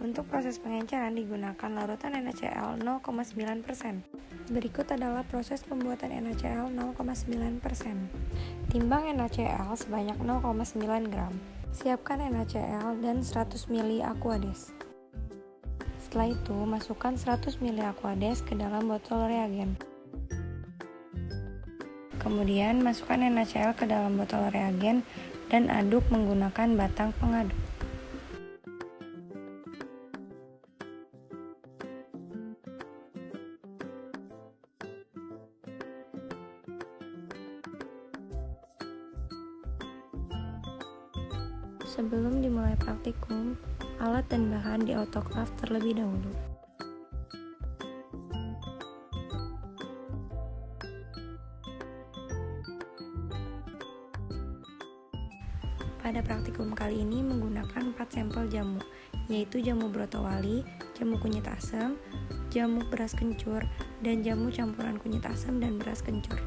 Untuk proses pengenceran digunakan larutan NaCl 0,9%. Berikut adalah proses pembuatan NaCl 0,9%. Timbang NaCl sebanyak 0,9 gram. Siapkan NaCl dan 100 ml Aquades. Setelah itu, masukkan 100 ml Aquades ke dalam botol reagen. Kemudian, masukkan NaCl ke dalam botol reagen dan aduk menggunakan batang pengaduk. Sebelum dimulai praktikum, alat dan bahan di autoclave terlebih dahulu. Pada praktikum kali ini menggunakan 4 sampel jamu, yaitu jamu brotowali, jamu kunyit asam, jamu beras kencur, dan jamu campuran kunyit asam dan beras kencur.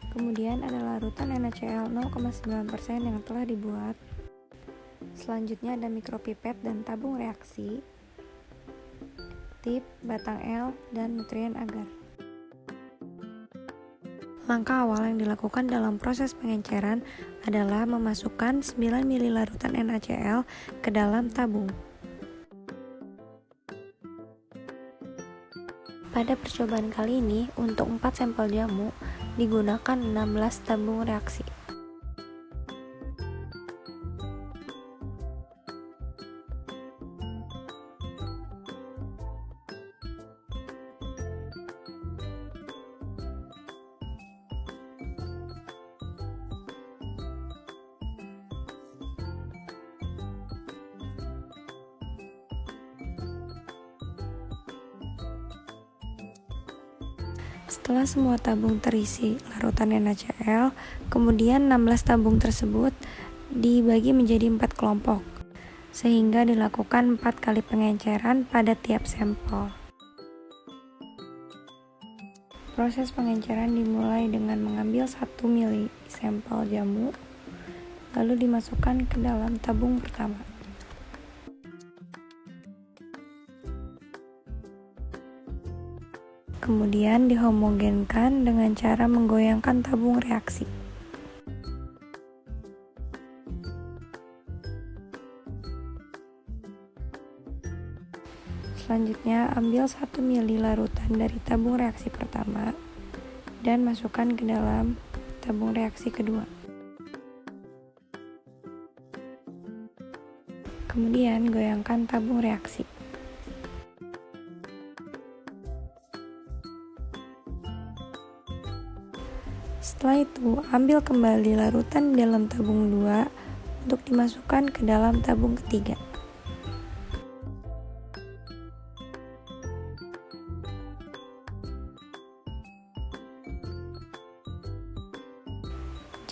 Kemudian ada larutan NaCl 0,9% yang telah dibuat. Selanjutnya ada mikropipet dan tabung reaksi, tip, batang L, dan nutrien agar. Langkah awal yang dilakukan dalam proses pengenceran adalah memasukkan 9 ml larutan NaCl ke dalam tabung. Pada percobaan kali ini, untuk 4 sampel jamu, digunakan 16 tabung reaksi. Setelah semua tabung terisi larutan NaCl, kemudian 16 tabung tersebut dibagi menjadi 4 kelompok, sehingga dilakukan 4 kali pengenceran pada tiap sampel. Proses pengenceran dimulai dengan mengambil 1 ml sampel jamu, lalu dimasukkan ke dalam tabung pertama. Kemudian dihomogenkan dengan cara menggoyangkan tabung reaksi. Selanjutnya, ambil 1 ml larutan dari tabung reaksi pertama dan masukkan ke dalam tabung reaksi kedua. Kemudian, goyangkan tabung reaksi. Setelah itu, ambil kembali larutan di dalam tabung 2 untuk dimasukkan ke dalam tabung ketiga.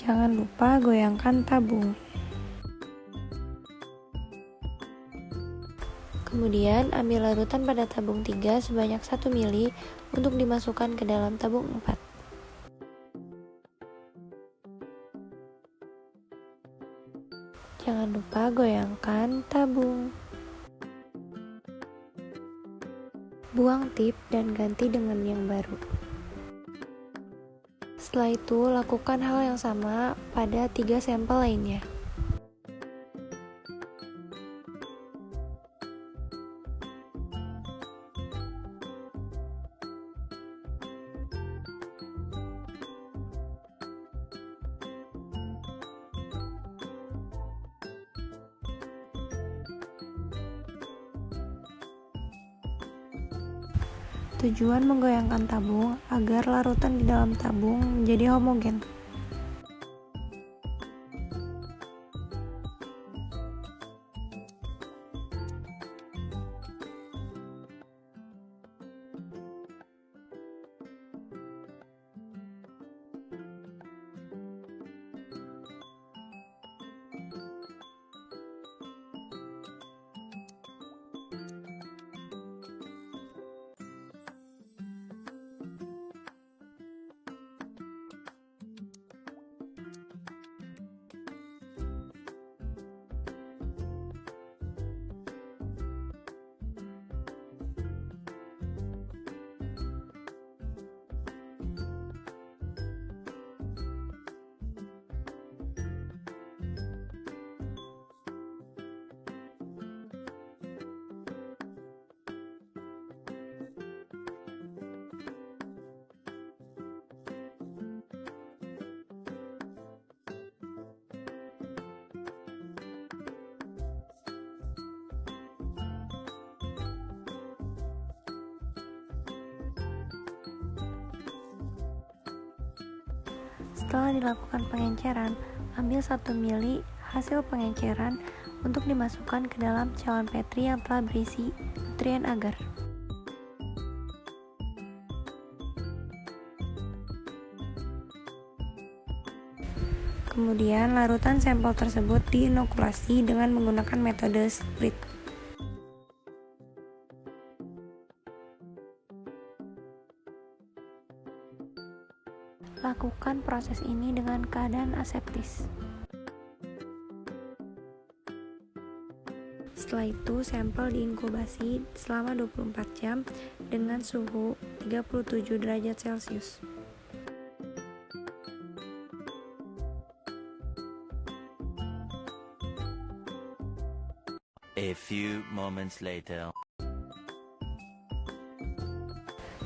Jangan lupa goyangkan tabung. Kemudian, ambil larutan pada tabung 3 sebanyak 1 ml untuk dimasukkan ke dalam tabung 4. Jangan lupa goyangkan tabung. Buang tip dan ganti dengan yang baru. Setelah itu, lakukan hal yang sama pada 3 sampel lainnya. Tujuan menggoyangkan tabung agar larutan di dalam tabung menjadi homogen. Setelah dilakukan pengenceran, ambil 1 mili hasil pengenceran untuk dimasukkan ke dalam cawan Petri yang telah berisi nutrien agar. Kemudian, larutan sampel tersebut diinokulasi dengan menggunakan metode split. Lakukan proses ini dengan keadaan aseptis. Setelah itu, sampel diinkubasi selama 24 jam dengan suhu 37 derajat Celcius. A few moments later.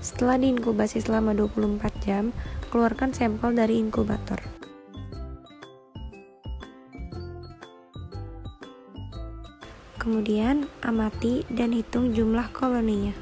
Setelah diinkubasi selama 24 jam, keluarkan sampel dari inkubator. Kemudian, amati dan hitung jumlah koloninya.